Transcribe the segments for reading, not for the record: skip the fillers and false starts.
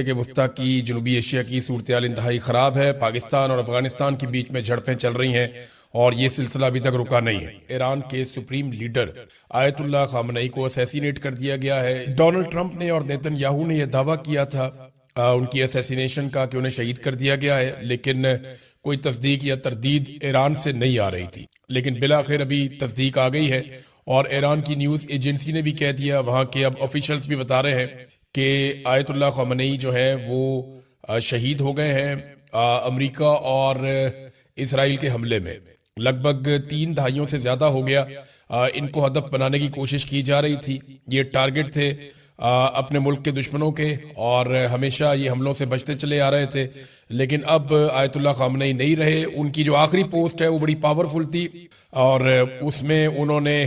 कि वस्ता की जनूबी एशिया की सूरत हाल इंतहाई ख़राब है। पाकिस्तान और अफगानिस्तान के बीच में झड़पें चल रही हैं और ये सिलसिला अभी तक रुका नहीं है। ईरान के सुप्रीम लीडर आयतुल्लाह खामनेई को असैसिनेट कर दिया गया है। डोनाल्ड ट्रंप ने और नेतन्याहू ने यह दावा किया था उनकी असैसिनेशन का कि उन्हें शहीद कर दिया गया है, लेकिन कोई तस्दीक या तरदीद ईरान से नहीं आ रही थी। लेकिन बिलाखिर अभी तस्दीक आ गई है और ईरान की न्यूज़ एजेंसी ने भी कह दिया, वहाँ के अब ऑफिशियल्स भी बता रहे हैं कि आयतुल्लाह खामनेई जो है वो शहीद हो गए हैं अमेरिका और इसराइल के हमले में। लगभग 3 दहाइयों से ज्यादा हो गया इनको हदफ बनाने की कोशिश की जा रही थी। ये टारगेट थे अपने मुल्क के दुश्मनों के और हमेशा ये हमलों से बचते चले आ रहे थे। लेकिन अब आयतुल्लाह खामनेई नहीं रहे। उनकी जो आखिरी पोस्ट है वो बड़ी पावरफुल थी और उसमें उन्होंने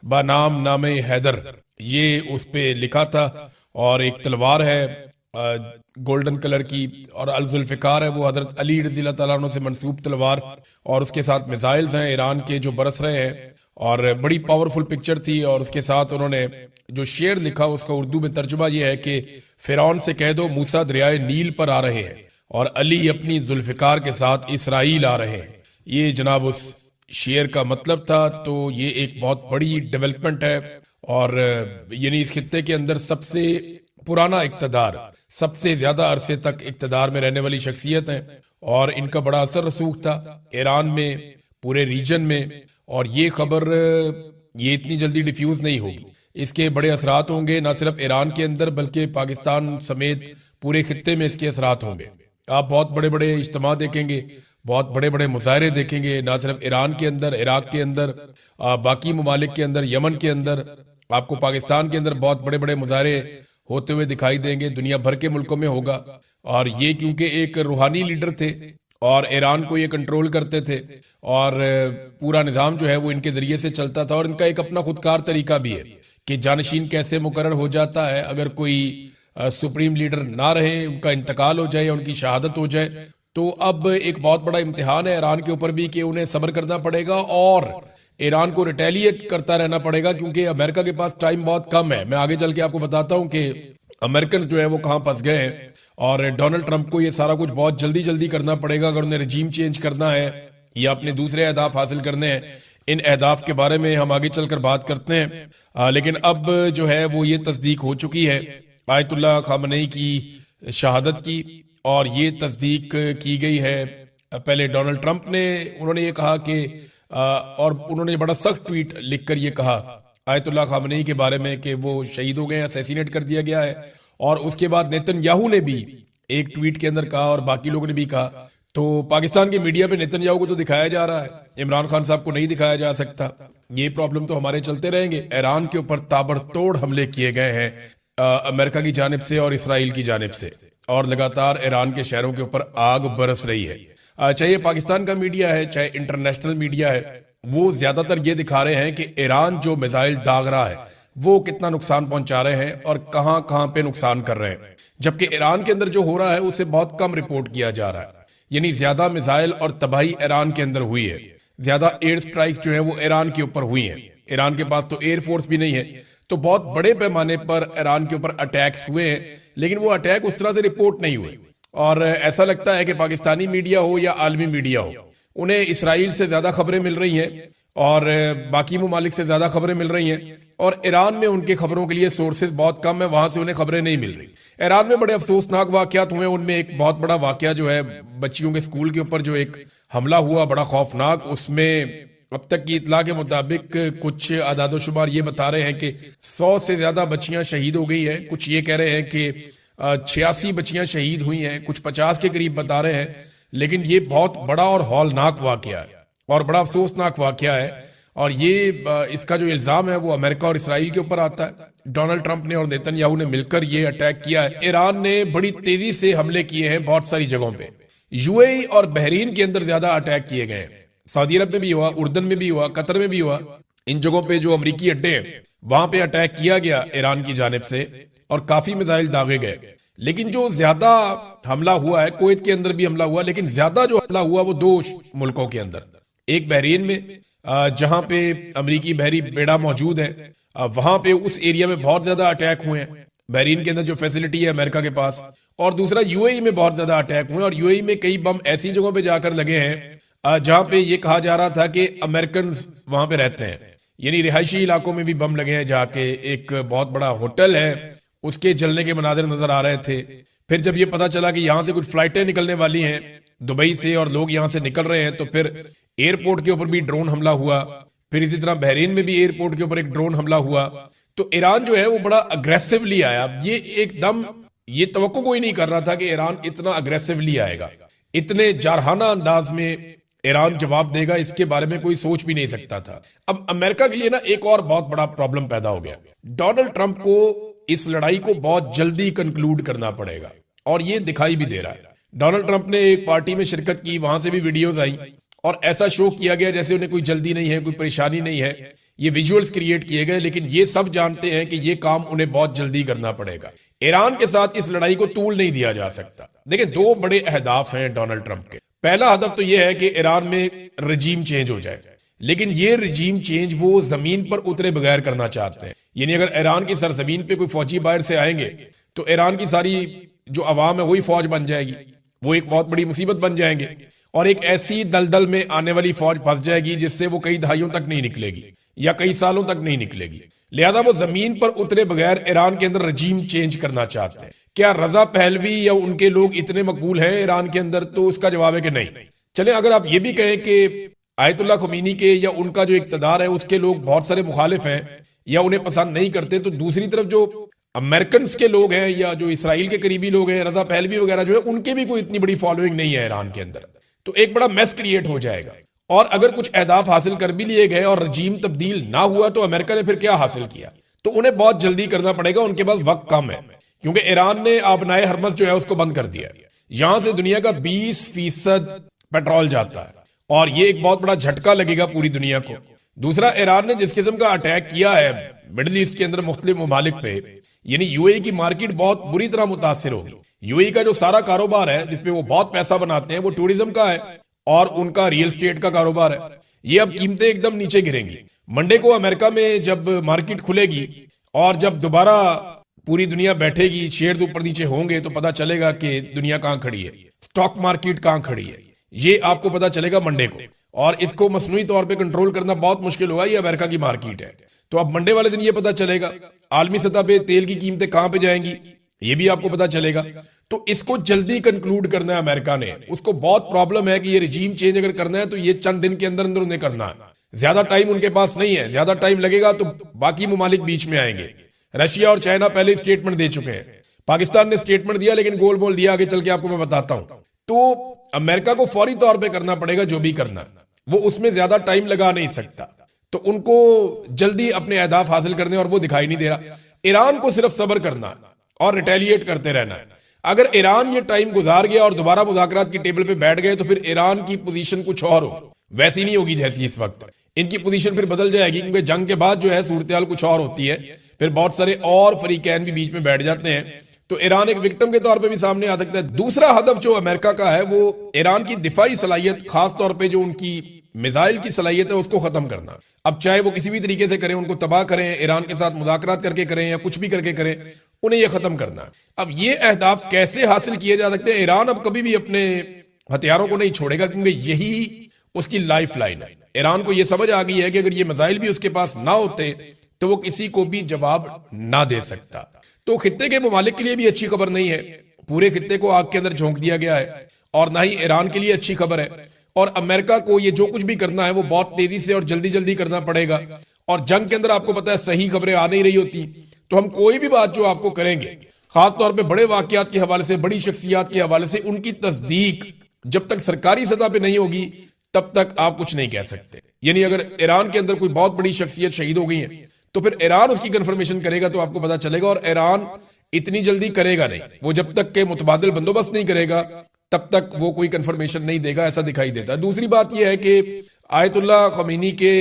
बनाम नामे हैदर ये उस पे लिखा था और एक तलवार है गोल्डन कलर की और अल-जुल्फ़िकार है वो हजरत अली रज़ी अल्लाह तआला अन्हु से मंसूब तलवार और उसके साथ मिसाइल्स हैं ईरान के जो बरस रहे हैं और बड़ी पावरफुल पिक्चर थी। और उसके साथ उन्होंने जो शेर लिखा उसका उर्दू में तर्जुमा ये है कि फिरौन से कह दो मूसा दरियाए नील पर आ रहे हैं और अली अपनी जुल्फ़िकार के साथ इसराइल आ रहे हैं। ये जनाब उस शेर का मतलब था। तो ये एक बहुत बड़ी डेवलपमेंट है और यानी इस खित्ते के अंदर सबसे पुराना इक्तदार, सबसे ज्यादा अरसे तक इक्तदार में रहने वाली शख्सियत है और इनका बड़ा असर रसूख था ईरान में, पूरे रीजन में। और ये खबर ये इतनी जल्दी डिफ्यूज नहीं होगी, इसके बड़े असरात होंगे ना सिर्फ ईरान के अंदर बल्कि पाकिस्तान समेत पूरे खित्ते में इसके असरात होंगे। आप बहुत बड़े बड़े इज्तिमा देखेंगे, बहुत बड़े बड़े मुजाहरे देखेंगे, ना सिर्फ ईरान के अंदर, इराक के अंदर, बाकी ममालिक के अंदर, यमन के अंदर, आपको पाकिस्तान के अंदर बहुत बड़े बड़े मुजाहरे होते हुए दिखाई देंगे। दुनिया भर के मुल्कों में होगा। और ये क्योंकि एक रूहानी लीडर थे और ईरान को ये कंट्रोल करते थे और पूरा निज़ाम जो है वो इनके जरिए से चलता था और इनका एक अपना खुदकार तरीका भी है कि जानशीन कैसे मुकर्रर हो जाता है अगर कोई सुप्रीम लीडर ना रहे, उनका इंतकाल हो जाए या उनकी शहादत हो जाए। तो अब एक बहुत बड़ा इम्तिहान है ईरान के ऊपर भी कि उन्हें सब्र करना पड़ेगा और ईरान को रिटेलिएट करता रहना पड़ेगा क्योंकि अमेरिका के पास टाइम बहुत कम है। मैं आगे चल के आपको बताता हूं कि अमेरिकन जो है वो कहां फंस गए हैं और डोनाल्ड ट्रंप को ये सारा कुछ बहुत जल्दी जल्दी करना पड़ेगा अगर उन्हें रजीम चेंज करना है या अपने दूसरे अहदाफ हासिल करने हैं। इन अहदाफ के बारे में हम आगे चलकर बात करते हैं। लेकिन अब जो है वो ये तस्दीक हो चुकी है आयतुल्लाह खामनेई की शहादत की और ये तस्दीक की गई है। पहले डोनाल्ड ट्रंप ने उन्होंने ये कहा कि और उन्होंने बड़ा सख्त ट्वीट लिखकर ये कहा आयतुल्लाह खामनेई के बारे में कि वो शहीद हो गए, असैसिनेट कर दिया गया है। और उसके बाद नेतन्याहू ने भी एक ट्वीट के अंदर कहा और बाकी लोगों ने भी कहा। तो पाकिस्तान की मीडिया पे नेतन्याहू को तो दिखाया जा रहा है, इमरान खान साहब को नहीं दिखाया जा सकता। ये प्रॉब्लम तो हमारे चलते रहेंगे। ईरान के ऊपर ताबड़तोड़ हमले किए गए हैं अमेरिका की जानिब से और इसराइल की जानिब से और लगातार ईरान के शहरों के ऊपर आग बरस रही है। चाहे पाकिस्तान का मीडिया है चाहे इंटरनेशनल मीडिया है, वो ज्यादातर ये दिखा रहे हैं कि ईरान जो मिसाइल दाग रहा है वो कितना नुकसान पहुंचा रहे हैं और कहां कहां पे नुकसान कर रहे हैं, जबकि ईरान के अंदर जो हो रहा है उसे बहुत कम रिपोर्ट किया जा रहा है। यानी ज्यादा मिसाइल और तबाही ईरान के अंदर हुई है, ज्यादा एयर स्ट्राइक्स जो है वो ईरान के ऊपर हुई है। ईरान के पास तो एयरफोर्स भी नहीं है, तो बहुत बड़े पैमाने पर ईरान के ऊपर अटैक्स हुए हैं, लेकिन वो अटैक उस तरह से रिपोर्ट नहीं हुए। और ऐसा लगता है कि पाकिस्तानी मीडिया हो या आलमी मीडिया हो, उन्हें इसराइल से ज्यादा खबरें मिल रही हैं और बाकी ममालिक से ज्यादा खबरें मिल रही हैं और ईरान में उनके खबरों के लिए सोर्सेज बहुत कम है, वहां से उन्हें खबरें नहीं मिल रही। ईरान में बड़े अफसोसनाक वाकयात हुए, उनमें एक बहुत बड़ा वाकया जो है बच्चियों के स्कूल के ऊपर जो एक हमला हुआ बड़ा खौफनाक, उसमें अब तक की इतला के मुताबिक कुछ आदादोशुमार ये बता रहे हैं कि 100 से ज्यादा बच्चियां शहीद हो गई हैं। कुछ ये कह रहे हैं कि 86 बच्चियां शहीद हुई हैं, कुछ 50 के करीब बता रहे हैं। लेकिन ये बहुत बड़ा और हौलनाक वाकया है और बड़ा अफसोसनाक वाकया है और ये इसका जो इल्जाम है वो अमेरिका और इसराइल के ऊपर आता है। डोनाल्ड ट्रंप ने और नेतन्याहू ने मिलकर ये अटैक किया है। ईरान ने बड़ी तेजी से हमले किए हैं बहुत सारी जगहों पे। यूएई और बहरीन के अंदर ज्यादा अटैक किए गए हैं, सऊदी अरब में भी हुआ, उर्दन में भी हुआ, कतर में भी हुआ। इन जगहों पे जो अमरीकी अड्डे हैं वहां पे अटैक किया गया ईरान की जानिब से और काफी मिसाइल दागे गए। लेकिन जो ज्यादा हमला हुआ है, कुवैत के अंदर भी हमला हुआ, लेकिन ज्यादा जो हमला हुआ वो 2 मुल्कों के अंदर, एक बहरीन में जहां पे अमरीकी बहरी बेड़ा मौजूद है, वहां पे उस एरिया में बहुत ज्यादा अटैक हुए हैं। बहरीन के अंदर जो फैसिलिटी है अमेरिका के पास, और दूसरा यूएई में बहुत ज्यादा अटैक हुए और यूएई में कई बम ऐसी जगहों पे जाकर लगे हैं जहां पे ये कहा जा रहा था कि अमेरिकन वहां पे रहते हैं, यानी रिहायशी इलाकों में भी बम लगे हैं जाके। एक बहुत बड़ा होटल है उसके जलने के मनाजिर नजर आ रहे थे। फिर जब ये पता चला कि यहां से कुछ फ्लाइटें निकलने वाली हैं दुबई से और लोग यहां से निकल रहे हैं, तो फिर एयरपोर्ट के ऊपर भी ड्रोन हमला हुआ। फिर इसी तरह बहरीन में भी एयरपोर्ट के ऊपर एक ड्रोन हमला हुआ। तो ईरान जो है वो बड़ा अग्रेसिवली आया। ये एकदम ये तवक्को कोई नहीं कर रहा था कि ईरान इतना अग्रेसिवली आएगा, इतने जारहाना अंदाज में ईरान जवाब देगा, इसके बारे में कोई सोच भी नहीं सकता था। अब अमेरिका के लिए ना एक और बहुत बड़ा प्रॉब्लम पैदा हो गया। डोनाल्ड ट्रंप को इस लड़ाई को बहुत जल्दी कंक्लूड करना पड़ेगा और ये दिखाई भी दे रहा है। डोनाल्ड ट्रंप ने एक पार्टी में शिरकत की, वहां से भी वीडियोज आई और ऐसा शो किया गया जैसे उन्हें कोई जल्दी नहीं है, कोई परेशानी नहीं है। ये विजुअल्स क्रिएट किए गए, लेकिन ये सब जानते हैं कि ये काम उन्हें बहुत जल्दी करना पड़ेगा। ईरान के साथ इस लड़ाई को तूल नहीं दिया जा सकता। देखिए, दो बड़े अहदाफ हैं डोनाल्ड ट्रंप के। पहला हदफ तो यह है कि ईरान में रजीम चेंज हो जाए, लेकिन ये रजीम चेंज वो जमीन पर उतरे बगैर करना चाहते हैं। यानी अगर ईरान की सरजमीन पे कोई फौजी बाहर से आएंगे तो ईरान की सारी जो अवाम है वही फौज बन जाएगी, वो एक बहुत बड़ी मुसीबत बन जाएंगे और एक ऐसी दलदल में आने वाली फौज फंस जाएगी जिससे वो कई दहाइयों तक नहीं निकलेगी या कई सालों तक नहीं निकलेगी। लिहाजा वो जमीन पर उतरे बगैर ईरान के अंदर रजीम चेंज करना चाहते हैं। क्या रजा पहलवी या उनके लोग इतने मकबूल हैं ईरान के अंदर? तो उसका जवाब है कि नहीं। चले, अगर आप ये भी कहें कि आयतुल्लाह खुमैनी के या उनका जो इक्तदार है उसके लोग बहुत सारे मुखालिफ हैं या उन्हें पसंद नहीं करते, तो दूसरी तरफ जो अमेरिकन के लोग हैं या जो इसराइल के करीबी लोग हैं, रजा पहलवी वगैरह जो है, उनके भी कोई इतनी बड़ी फॉलोइंग नहीं है ईरान के अंदर। तो एक बड़ा मैस क्रिएट हो जाएगा। और अगर कुछ अहदाफ हासिल कर भी लिए गए और रजीम तब्दील ना हुआ तो अमेरिका ने फिर क्या हासिल किया? तो उन्हें बहुत जल्दी करना पड़ेगा, उनके पास वक्त कम है, क्योंकि ईरान ने आबनाए हरमज जो है उसको बंद कर दिया है। यहां से दुनिया का 20% पेट्रोल जाता है और ये एक बहुत बड़ा झटका लगेगा पूरी दुनिया को। दूसरा, ईरान ने जिस किस्म का अटैक किया है मिडिल ईस्ट के अंदर मुख्तलिफ ममालिक पे, यानी यूएई की मार्केट बहुत बुरी तरह मुतासिर होगी। यूएई का जो सारा कारोबार है जिसपे वो बहुत पैसा बनाते हैं वो टूरिज्म का है और उनका रियल एस्टेट का कारोबार है। ये अब कीमतें एकदम नीचे गिरेंगी। मंडे को अमेरिका में जब मार्केट खुलेगी और जब दोबारा पूरी दुनिया बैठेगी, शेयर ऊपर नीचे होंगे, तो पता चलेगा कि दुनिया कहां खड़ी है, स्टॉक मार्केट कहां खड़ी है। ये आपको पता चलेगा मंडे को, और इसको मसनूई तौर पे कंट्रोल करना बहुत मुश्किल होगा। ये अमेरिका की मार्केट है, तो अब मंडे वाले दिन ये पता चलेगा। आलमी सतह पे तेल की कीमतें कहां पे जाएंगी ये भी आपको पता चलेगा। तो इसको जल्दी कंक्लूड करना है अमेरिका ने। उसको बहुत प्रॉब्लम है कि ये रिजीम चेंज अगर करना है तो ये चंद दिन के अंदर अंदर उन्हें करना है। ज्यादा टाइम उनके पास नहीं है, ज्यादा टाइम लगेगा तो बाकी ममालिक बीच में आएंगे। रशिया और चाइना पहले स्टेटमेंट दे चुके हैं, पाकिस्तान ने स्टेटमेंट दिया लेकिन गोल मोल दिया, आगे चल के आपको मैं बताता हूं। तो अमेरिका को फौरी तौर पर करना पड़ेगा जो भी करना, वो उसमें ज्यादा टाइम लगा नहीं सकता। तो उनको जल्दी अपने अहदाफ हासिल करने, और वो दिखाई नहीं दे रहा। ईरान को सिर्फ सब्र करना और रिटेलिएट करते रहना है। अगर ईरान ये टाइम गुजार गया और दोबारा मुज़ाकरात की टेबल पे बैठ गए तो फिर ईरान की पोजीशन कुछ और हो, वैसी नहीं होगी जैसी इस वक्त। इनकी पोजीशन फिर बदल जाएगी, क्योंकि जंग के बाद जो है सूरत कुछ और होती है। फिर बहुत सारे और फरीकैन भी बीच में बैठ जाते हैं, तो ईरान एक विक्टिम के तौर पे भी सामने आ सकता है। दूसरा हदफ जो अमेरिका का है वो ईरान की दिफाई सलाहियत, खास तौर पे जो उनकी मिसाइल की सलाहियत है उसको खत्म करना। अब चाहे वो किसी भी तरीके से करें, उनको तबाह करें, ईरान के साथ मुज़ाकरात करके करें या कुछ भी करके करें, उन्हें यह खत्म करना। अब ये अहदाफ कैसे हासिल किए जा सकते हैं? ईरान अब कभी भी अपने हथियारों को नहीं छोड़ेगा, क्योंकि यही उसकी लाइफ लाइन है। ईरान को यह समझ आ गई है कि अगर ये मिसाइल भी उसके पास ना होते तो वो किसी को भी जवाब ना दे सकता। तो खित्ते के ममालिक के लिए भी अच्छी खबर नहीं है। पूरे खित्ते को आग के अंदर झोंक दिया गया है, और ना ही ईरान के लिए अच्छी खबर है। और अमेरिका को ये जो कुछ भी करना है वो बहुत तेजी से और जल्दी जल्दी करना पड़ेगा। और जंग के अंदर आपको पता है सही खबरें आ नहीं रही होती, तो हम कोई भी बात जो आपको करेंगे, खासतौर पे बड़े वाकयात के हवाले से, बड़ी शख्सियात के हवाले से, उनकी तस्दीक जब तक सरकारी सतह पे नहीं होगी तब तक आप कुछ नहीं कह सकते। यानी अगर ईरान के अंदर कोई बहुत बड़ी शख्सियत शहीद हो गई है तो फिर ईरान उसकी कंफर्मेशन करेगा तो आपको पता चलेगा। और ईरान इतनी जल्दी करेगा नहीं, वो जब तक के मुतबादिल बंदोबस्त नहीं करेगा तब तक वो कोई कंफर्मेशन नहीं देगा, ऐसा दिखाई देता है। दूसरी बात यह है कि आयतुल्लाह खुमैनी के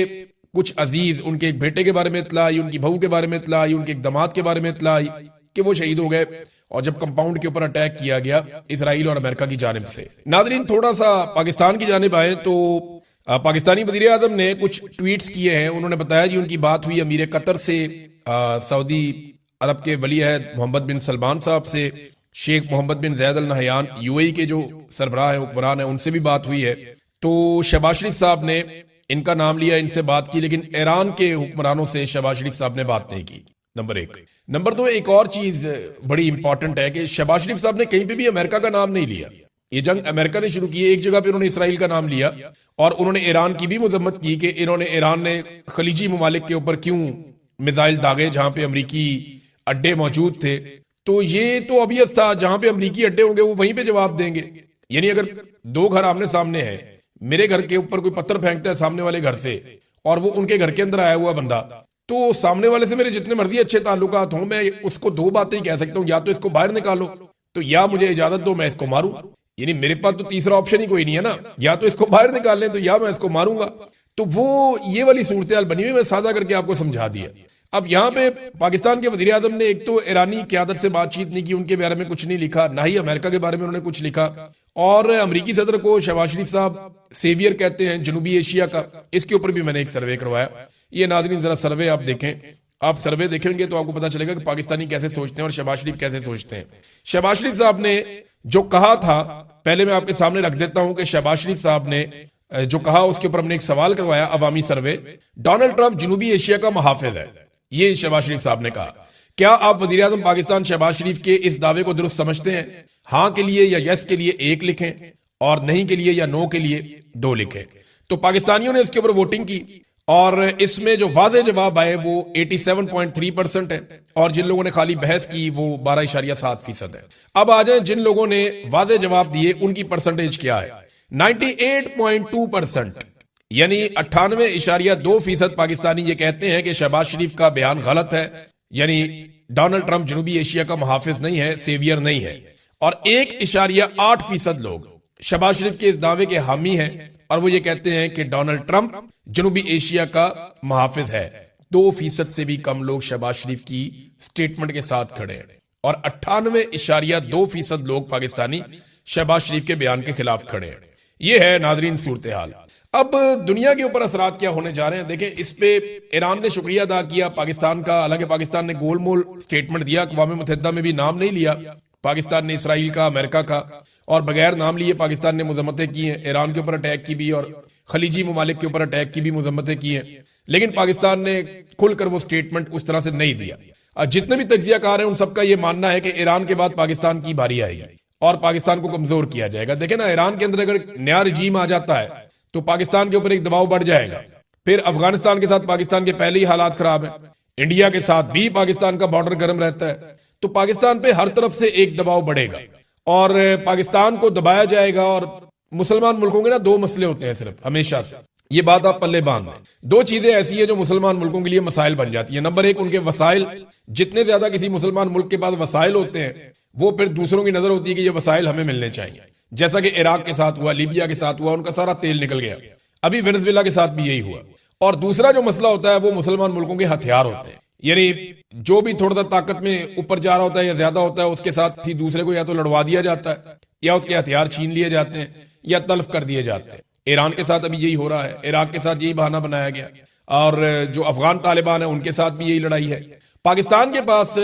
कुछ अजीज, उनके एक बेटे के बारे में इत्तला आई, उनकी बहू के बारे में इत्तला आई, उनके एक दामाद के बारे में इत्तला आई कि वो शहीद हो गए, और जब कंपाउंड के ऊपर अटैक किया गया इसराइल और अमेरिका की जानिब से। नाजरीन, थोड़ा सा पाकिस्तान की जानिब आए तो पाकिस्तानी वजीर आजम ने कुछ ट्वीट्स किए हैं। उन्होंने बताया जी उनकी बात हुई अमीर कतर से, सऊदी अरब के वली अहद मोहम्मद बिन सलमान साहब से, शेख मोहम्मद बिन जैद अल नहयान यूएई के जो सरबराह है, हुक्मरान है, उनसे भी बात हुई है। तो शहबाज शरीफ साहब ने इनका नाम लिया, इनसे बात की, लेकिन ईरान के हुक्मरानों से शहबाज शरीफ साहब ने बात नहीं की। नंबर एक। नंबर दो, एक और चीज बड़ी इंपॉर्टेंट है कि शहबाज शरीफ साहब ने कहीं पे भी अमेरिका का नाम नहीं लिया। ये जंग अमेरिका ने शुरू की है, एक जगह पे उन्होंने इसराइल का नाम लिया और उन्होंने ईरान की भी मजम्मत की कि ईरान ने खलीजी ममालिक के ऊपर क्यों मिसाइल दागे जहां पे अमरीकी अड्डे मौजूद थे। तो ये तो ऑब्वियस था, जहां पे अमरीकी अड्डे होंगे वो वहीं पे जवाब देंगे। यानी अगर दो घर आमने सामने हैं, मेरे घर के ऊपर कोई पत्थर फेंकता है सामने वाले घर से और वो उनके घर के अंदर आया हुआ बंदा, तो सामने वाले से मेरे जितने मर्जी अच्छे ताल्लुकात हों, मैं उसको दो बातें ही कह सकता हूं, या तो इसको बाहर निकालो, तो या मुझे इजाजत दो मैं इसको मारूं। यानी मेरे पास तो तीसरा ऑप्शन ही कोई नहीं है ना, या तो इसको बाहर निकाल लें तो या मैं इसको मारूंगा। तो वो ये वाली सूरत बनी हुई, मैं सादा करके आपको समझा दिया। अब यहाँ पे पाकिस्तान के वजीर आजम ने एक तो ईरानी क़यादत से बातचीत नहीं की, उनके बारे में कुछ नहीं लिखा, ना ही अमेरिका के बारे में उन्होंने कुछ लिखा, और अमरीकी सदर को शहबाज शरीफ साहब सेवियर कहते हैं जनूबी एशिया का। इसके ऊपर भी मैंने एक सर्वे करवाया। ये नाज़रीन जरा सर्वे आप देखें, आप सर्वे देखेंगे तो आपको पता चलेगा कि पाकिस्तानी कैसे सोचते हैं और शहबाज शरीफ कैसे सोचते हैं। शहबाज शरीफ साहब ने जो कहा था, पहले मैं आपके सामने रख देता हूं कि शहबाज शरीफ साहब ने जो कहा उसके ऊपर हमने एक सवाल करवाया अवामी सर्वे। डोनाल्ड ट्रंप जनूबी एशिया का मुहाफिज है, ये शहबाज शरीफ साहब ने कहा। क्या आप वजीर आजम पाकिस्तान शहबाज शरीफ के इस दावे को दुरुस्त समझते हैं? हाँ के लिए या यस के लिए एक लिखें और नहीं के लिए या नो के लिए दो लिखें। तो पाकिस्तानियों ने इसके ऊपर वोटिंग की और इसमें जो वाज़े जवाब आए वो 87.3% है और जिन लोगों ने खाली बहस की वो 12.7% है। अब आ जाए जिन लोगों ने वाज़े जवाब दिए उनकी परसेंटेज क्या है। 98.2%, यानी 98.2% पाकिस्तानी ये कहते हैं कि शहबाज शरीफ का बयान गलत है, यानी डोनाल्ड ट्रंप जनूबी एशिया का मुहाफिज नहीं है, सेवियर नहीं है। और 1.8% लोग शहबाज शरीफ के इस दावे के हामी हैं और वो ये कहते हैं कि डोनाल्ड ट्रंप जनूबी एशिया का मुहाफिज है। 2% से भी कम लोग शहबाज शरीफ की स्टेटमेंट के साथ खड़े हैं और 98.2% लोग पाकिस्तानी शहबाज शरीफ के बयान के खिलाफ खड़े हैं। ये है नाजरीन सूरत हाल। अब दुनिया के ऊपर असरात क्या होने जा रहे हैं देखें। इस पे ईरान ने शुक्रिया अदा किया पाकिस्तान का, हालांकि पाकिस्तान ने गोलमोल स्टेटमेंट दिया, अक़वाम मुत्तहिदा में भी नाम नहीं लिया पाकिस्तान ने इसराइल का, अमेरिका का, और बगैर नाम लिए पाकिस्तान ने मजम्मतें की हैं। ईरान के ऊपर अटैक की भी और खलीजी ममालिक के ऊपर अटैक की भी मजम्मतें की हैं, लेकिन पाकिस्तान ने खुलकर वो स्टेटमेंट उस तरह से नहीं दिया। जितने भी तज्जियाकार हैं उन सबका ये मानना है कि ईरान के बाद पाकिस्तान की बारी आएगी और पाकिस्तान को कमजोर किया जाएगा। देखें ना, ईरान के अंदर अगर नया रजीम आ जाता है तो पाकिस्तान के ऊपर एक दबाव बढ़ जाएगा। फिर अफगानिस्तान के साथ पाकिस्तान के पहले ही हालात खराब है, इंडिया के साथ भी पाकिस्तान का बॉर्डर गर्म रहता है, तो पाकिस्तान पे हर तरफ से एक दबाव बढ़ेगा और पाकिस्तान को दबाया जाएगा। और मुसलमान मुल्कों के ना दो मसले होते हैं सिर्फ हमेशा से, ये बात आप पल्ले बांध लें। दो चीजें ऐसी है जो मुसलमान मुल्कों के लिए मसाइल बन जाती है। नंबर एक, उनके वसाइल, जितने ज्यादा किसी मुसलमान मुल्क के पास वसाइल होते हैं वो फिर दूसरों की नजर होती है कि ये वसाइल हमें मिलने चाहिए, जैसा कि इराक के साथ हुआ, लीबिया के साथ हुआ, उनका सारा तेल निकल गया। अभी वेनेजुएला के साथ भी यही हुआ। और दूसरा जो मसला होता है वो मुसलमान मुल्कों के हथियार होते हैं, यानी जो भी थोड़ा सा ताकत में ऊपर जा रहा होता है या ज्यादा होता है उसके साथ ही दूसरे को या तो लड़वा दिया जाता है या उसके हथियार छीन लिए जाते हैं या तल्फ कर दिए जाते हैं। ईरान के साथ अभी यही हो रहा है, इराक के साथ यही बहाना बनाया गया और जो अफगान तालिबान है उनके साथ भी यही लड़ाई है। पाकिस्तान के पास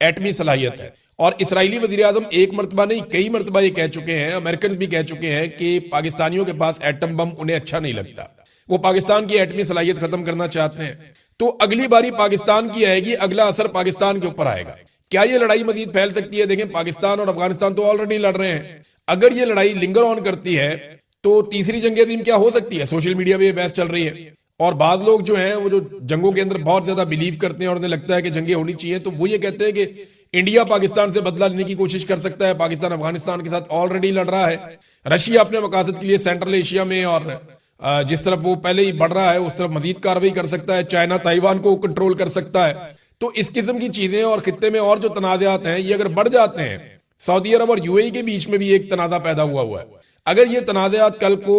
एटमी सलाहियत है और इसराइली वजीर आजम एक मरतबा नहीं कई मरतबा ये कह चुके हैं, अमेरिकन भी कह चुके हैं कि पाकिस्तानियों के पास एटम बम उन्हें अच्छा नहीं लगता, वो पाकिस्तान की एटमी सलाहियत खत्म करना चाहते हैं। तो अगली बारी पाकिस्तान की आएगी, अगला असर पाकिस्तान के ऊपर आएगा। क्या ये लड़ाई मजीद फैल सकती है? देखें, पाकिस्तान और अफगानिस्तान तो ऑलरेडी लड़ रहे हैं, अगर ये लड़ाई लिंगर ऑन करती है तो तीसरी जंग अज़ीम क्या हो सकती है? सोशल मीडिया पे ये बहस चल रही है और बाद लोग जो हैं वो जो जंगों के अंदर बहुत ज्यादा बिलीव करते हैं और उन्हें लगता है कि जंगें होनी चाहिए, तो वो ये कहते हैं कि इंडिया पाकिस्तान से बदला लेने की कोशिश कर सकता है। पाकिस्तान अफगानिस्तान के साथ ऑलरेडी लड़ रहा है, रशिया अपने मकासद के लिए सेंट्रल एशिया में और जिस तरफ वो पहले ही बढ़ रहा है उस तरफ मजीद कार्रवाई कर सकता है, चाइना ताइवान को कंट्रोल कर सकता है। तो इस किस्म की चीजें और खित्ते में और जो तनाज़ात हैं ये अगर बढ़ जाते हैं, सऊदी अरब और यूएई के बीच में भी एक तनाज़ा पैदा हुआ है, अगर ये तनाज़ात कल को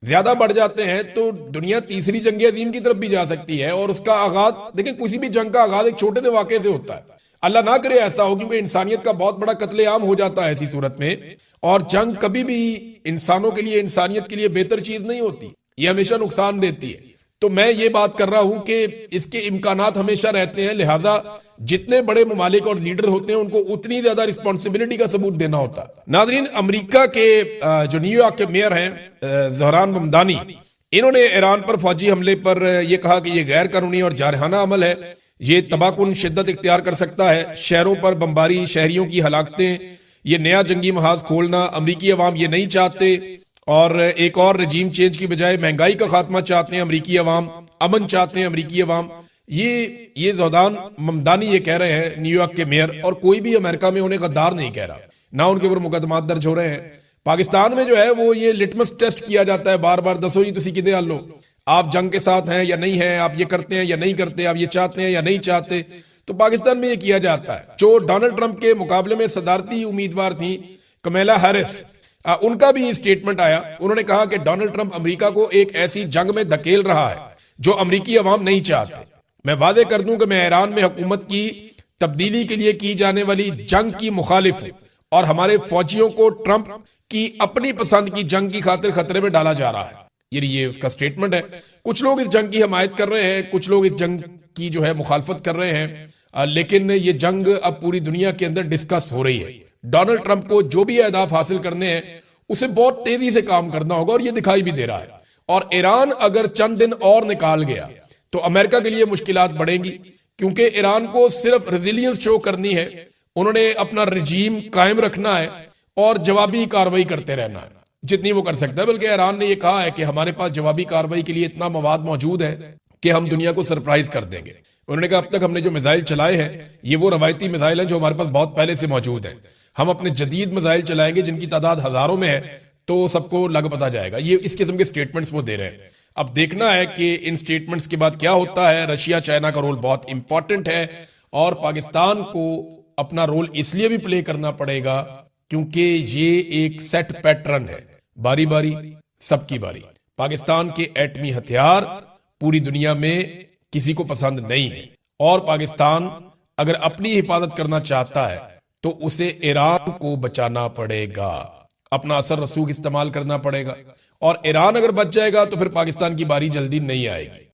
ज्यादा बढ़ जाते हैं तो दुनिया तीसरी जंग अज़ीम की तरफ भी जा सकती है। और उसका आगाज देखिए, किसी भी जंग का आगाज एक छोटे से वाक़े से होता है, अल्लाह ना करे ऐसा हो, क्योंकि इंसानियत का बहुत बड़ा कत्लेआम हो जाता है ऐसी सूरत में। और जंग कभी भी इंसानों के लिए, इंसानियत के लिए बेहतर चीज नहीं होती, ये हमेशा नुकसान देती है। तो मैं ये बात कर रहा हूं कि इसके इम्कानात हमेशा रहते हैं, लिहाजा जितने बड़े ममालिक और लीडर होते हैं उनको उतनी ज्यादा रिस्पॉन्सिबिलिटी का सबूत देना होता है। नाजरीन, अमेरिका के जो न्यूयॉर्क के मेयर हैं ज़हरान ममदानी, इन्होंने ईरान पर फौजी हमले पर यह कहा कि यह गैर कानूनी और जारहाना अमल है, ये तबाहकुन शिद्दत इख्तियार कर सकता है, शहरों पर बमबारी, शहरियों की हलाकतें, ये नया जंगी महाज खोलना, अमरीकी अवाम ये नहीं चाहते और एक और रजीम चेंज की बजाय महंगाई का खात्मा चाहते हैं अमरीकी अवाम, अमन चाहते हैं अमरीकी अवाम। ये ज़हरान ममदानी ये कह रहे हैं, न्यूयॉर्क के मेयर, और कोई भी अमेरिका में उन्हें गद्दार नहीं कह रहा, ना उनके ऊपर मुकदमात दर्ज हो रहे हैं। पाकिस्तान में जो है वो ये लिटमस टेस्ट किया जाता है बार बार, दसो जी तुसी किदे हल लो, आप जंग के साथ हैं या नहीं हैं, आप ये करते हैं या नहीं करते, आप ये चाहते हैं या नहीं चाहते। तो पाकिस्तान में ये किया जाता है। जो डोनाल्ड ट्रंप के मुकाबले में सदारती उम्मीदवार थी कमला हैरिस, उनका भी स्टेटमेंट आया। उन्होंने कहा कि डोनाल्ड ट्रंप अमेरिका को एक ऐसी जंग में धकेल रहा है जो अमेरिकी अवाम नहीं चाहते। मैं वादे कर दूं कि मैं ईरान में हुकूमत की तब्दीली के लिए की जाने वाली जंग की मुखालिफ हूं और हमारे फौजियों को ट्रंप की अपनी पसंद की जंग की खातिर खतरे में डाला जा रहा है। ये उसका स्टेटमेंट है। कुछ लोग इस जंग की हमायत कर रहे हैं, कुछ लोग इस जंग की जो है मुखालफत कर रहे हैं, लेकिन ये जंग अब पूरी दुनिया के अंदर डिस्कस हो रही है। डोनाल्ड ट्रंप को जो भी अहदाफ हासिल करने हैं उसे बहुत तेजी से काम करना होगा और ये दिखाई भी दे रहा है। और ईरान अगर चंद दिन और निकाल गया तो अमेरिका के लिए मुश्किलात बढ़ेंगी, क्योंकि ईरान को सिर्फ रेजिलियंस शो करनी है, उन्होंने अपना रजीम कायम रखना है और जवाबी कार्रवाई करते रहना है जितनी वो कर सकता है। बल्कि ईरान ने ये कहा है कि हमारे पास जवाबी कार्रवाई के लिए इतना मवाद मौजूद है कि हम दुनिया को सरप्राइज कर देंगे। उन्होंने कहा अब तक हमने जो मिसाइल चलाए हैं ये वो रवायती मिसाइल हैं जो हमारे पास बहुत पहले से मौजूद हैं। हम अपने जदीद मिसाइल चलाएंगे जिनकी तादाद हजारों में है तो सबको लग पता जाएगा। ये इस किस्म के स्टेटमेंट्स वो दे रहे हैं। अब देखना है कि इन स्टेटमेंट्स के बाद क्या होता है। रशिया चाइना का रोल बहुत इंपॉर्टेंट है और पाकिस्तान को अपना रोल इसलिए भी प्ले करना पड़ेगा क्योंकि ये एक सेट पैटर्न है, बारी बारी सबकी बारी। पाकिस्तान के एटमी हथियार पूरी दुनिया में किसी को पसंद नहीं है और पाकिस्तान अगर अपनी हिफाजत करना चाहता है तो उसे ईरान को बचाना पड़ेगा, अपना असर रसूख इस्तेमाल करना पड़ेगा। और ईरान अगर बच जाएगा तो फिर पाकिस्तान की बारी जल्दी नहीं आएगी।